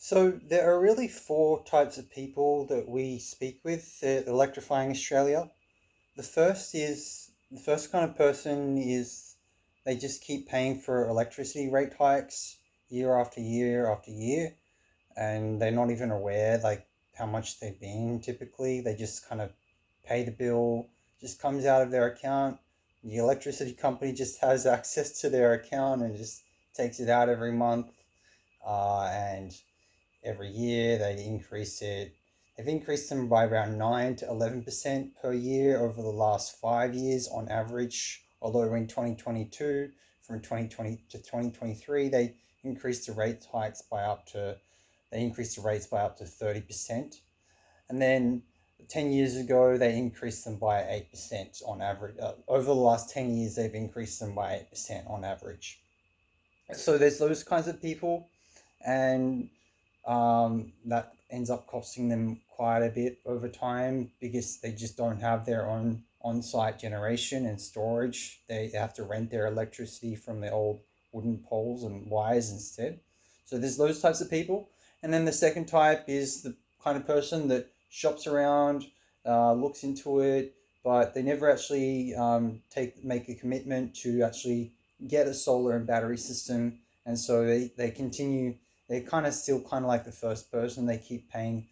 So there are really four types of people that we speak with at Electrifying Australia. The first kind of person is they just keep paying for electricity rate hikes year after year after year, and they're not even aware like how much they've been typically. They just kind of pay the bill, just comes out of their account. The electricity company just has access to their account and just takes it out every month. And every year. They increase it. They've increased them by around 9 to 11% per year over the last 5 years on average. Although in 2022, from 2020 to 2023, they increased the rates by up to 30%. And then 10 years ago, they increased them by 8% on average. Over the last 10 years, they've increased them by 8% on average. So there's those kinds of people, and that ends up costing them quite a bit over time because they just don't have their own on-site generation and storage. They have to rent their electricity from the old wooden poles and wires instead. So there's those types of people. And then the second type is the kind of person that shops around, looks into it, but they never actually make a commitment to actually get a solar and battery system. And so they continue, they're kind of still kind of like the first person. They keep paying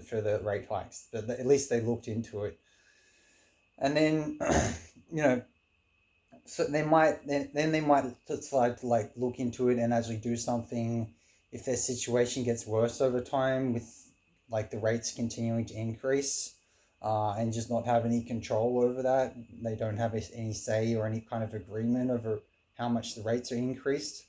for the rate hikes, but at least they looked into it. And then, you know, so then they might decide to like look into it and actually do something if their situation gets worse over time with like the rates continuing to increase, and just not have any control over that. They don't have any say or any kind of agreement over how much the rates are increased.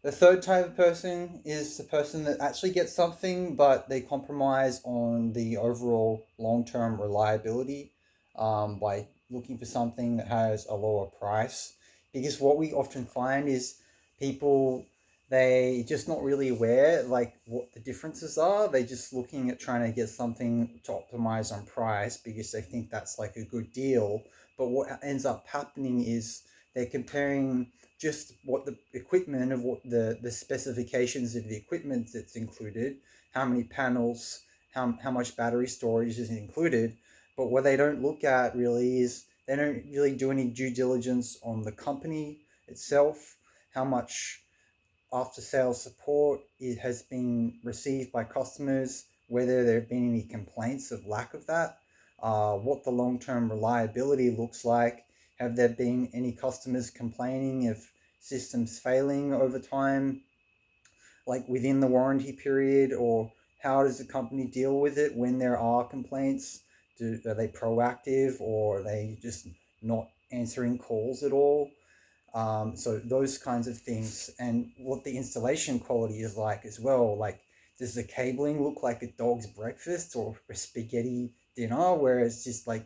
The third type of person is the person that actually gets something, but they compromise on the overall long term reliability, by looking for something that has a lower price. Because what we often find is people, they just not really aware like what the differences are. They just looking at trying to get something to optimize on price because they think that's like a good deal. But what ends up happening is they're comparing just what the equipment of what the specifications of the equipment that's included, how many panels, how much battery storage is included. But what they don't look at really is they don't really do any due diligence on the company itself, how much after sales support it has been received by customers, whether there have been any complaints of lack of that, what the long term reliability looks like. Have there been any customers complaining of systems failing over time, like within the warranty period, or how does the company deal with it when there are complaints? Are they proactive or are they just not answering calls at all? So those kinds of things, and what the installation quality is like as well. Like, does the cabling look like a dog's breakfast or a spaghetti dinner, where it's just like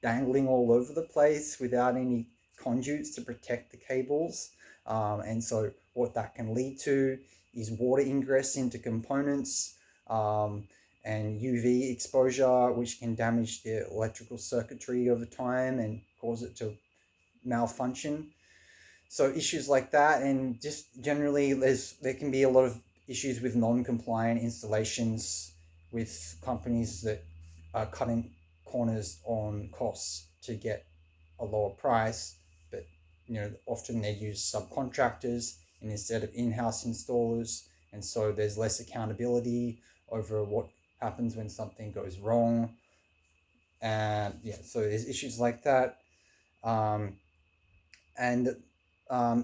dangling all over the place without any conduits to protect the cables? And so what that can lead to is water ingress into components, and UV exposure, which can damage the electrical circuitry over time and cause it to malfunction. So issues like that, and just generally there can be a lot of issues with non-compliant installations with companies that are cutting corners on costs to get a lower price. But often they use subcontractors and instead of in-house installers, and so there's less accountability over what happens when something goes wrong. And yeah, so there's issues like that. um, and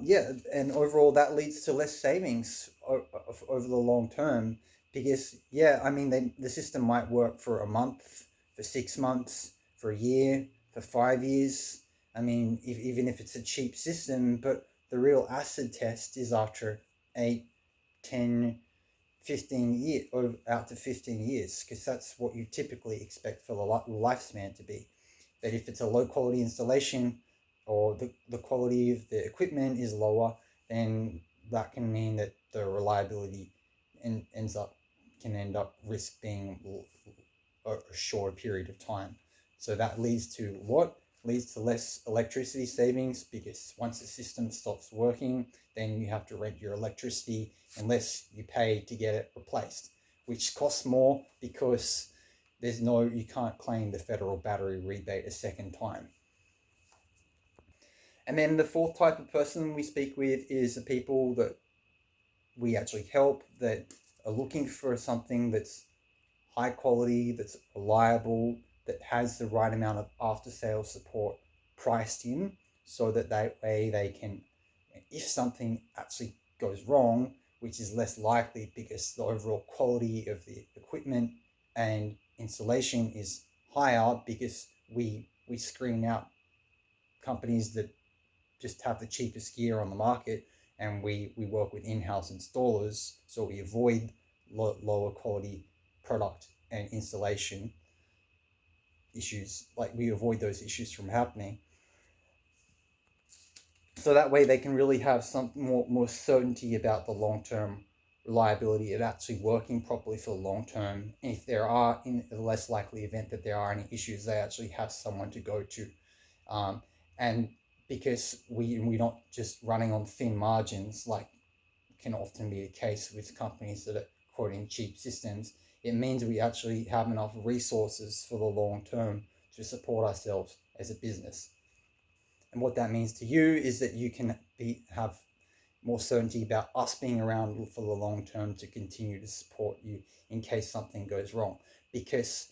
yeah, and overall that leads to less savings over the long term. Because yeah, I mean, the system might work for a month, for 6 months, for a year, for 5 years. I mean, even if it's a cheap system, but the real acid test is after 8, 10, 15 years, or out to 15 years, because that's what you typically expect for the lifespan to be. That if it's a low quality installation, or the quality of the equipment is lower, then that can mean that the reliability ends up can end up risk being a short period of time. So that leads to what? leads to less electricity savings, because once the system stops working, then you have to rent your electricity unless you pay to get it replaced, which costs more because you can't claim the federal battery rebate a second time. And then the fourth type of person we speak with is the people that we actually help, that are looking for something that's high quality, that's reliable, that has the right amount of after sales support priced in, so that way they can, if something actually goes wrong, which is less likely because the overall quality of the equipment and installation is higher, because we screen out companies that just have the cheapest gear on the market, and we work with in-house installers, so we avoid lower quality product and installation issues. Like, we avoid those issues from happening, so that way they can really have some more certainty about the long-term reliability of actually working properly for the long term. And if there are, in the less likely event that there are any issues, they actually have someone to go to. And because we're not just running on thin margins, like can often be the case with companies that are quoting cheap systems, it means we actually have enough resources for the long term to support ourselves as a business. And what that means to you is that you can have more certainty about us being around for the long term to continue to support you in case something goes wrong. Because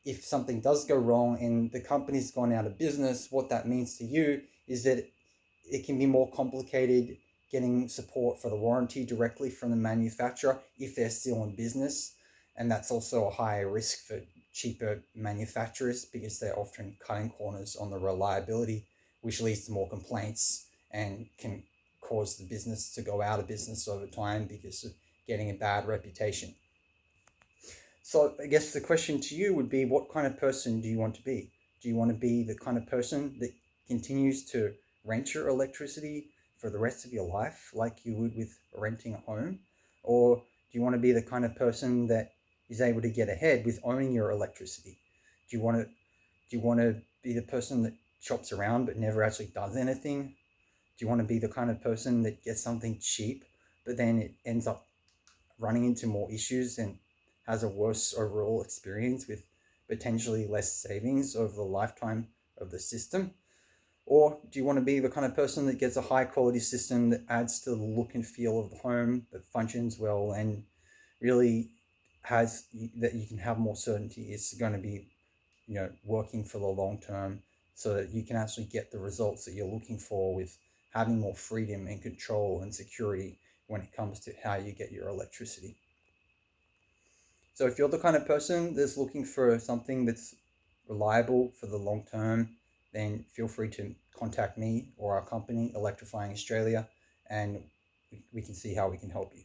if something does go wrong and the company's gone out of business, what that means to you is that it can be more complicated getting support for the warranty directly from the manufacturer if they're still in business. And that's also a higher risk for cheaper manufacturers, because they're often cutting corners on the reliability, which leads to more complaints and can cause the business to go out of business over time because of getting a bad reputation. So I guess the question to you would be, what kind of person do you want to be? Do you want to be the kind of person that continues to rent your electricity for the rest of your life like you would with renting a home? Or do you want to be the kind of person that is able to get ahead with owning your electricity? Do you want to be the person that shops around but never actually does anything? Do you want to be the kind of person that gets something cheap but then it ends up running into more issues and has a worse overall experience with potentially less savings over the lifetime of the system? Or do you want to be the kind of person that gets a high quality system that adds to the look and feel of the home, that functions well, and really has that you can have more certainty it's going to be, working for the long term, so that you can actually get the results that you're looking for with having more freedom and control and security when it comes to how you get your electricity. So if you're the kind of person that's looking for something that's reliable for the long term, then feel free to contact me or our company, Electrifying Australia, and we can see how we can help you.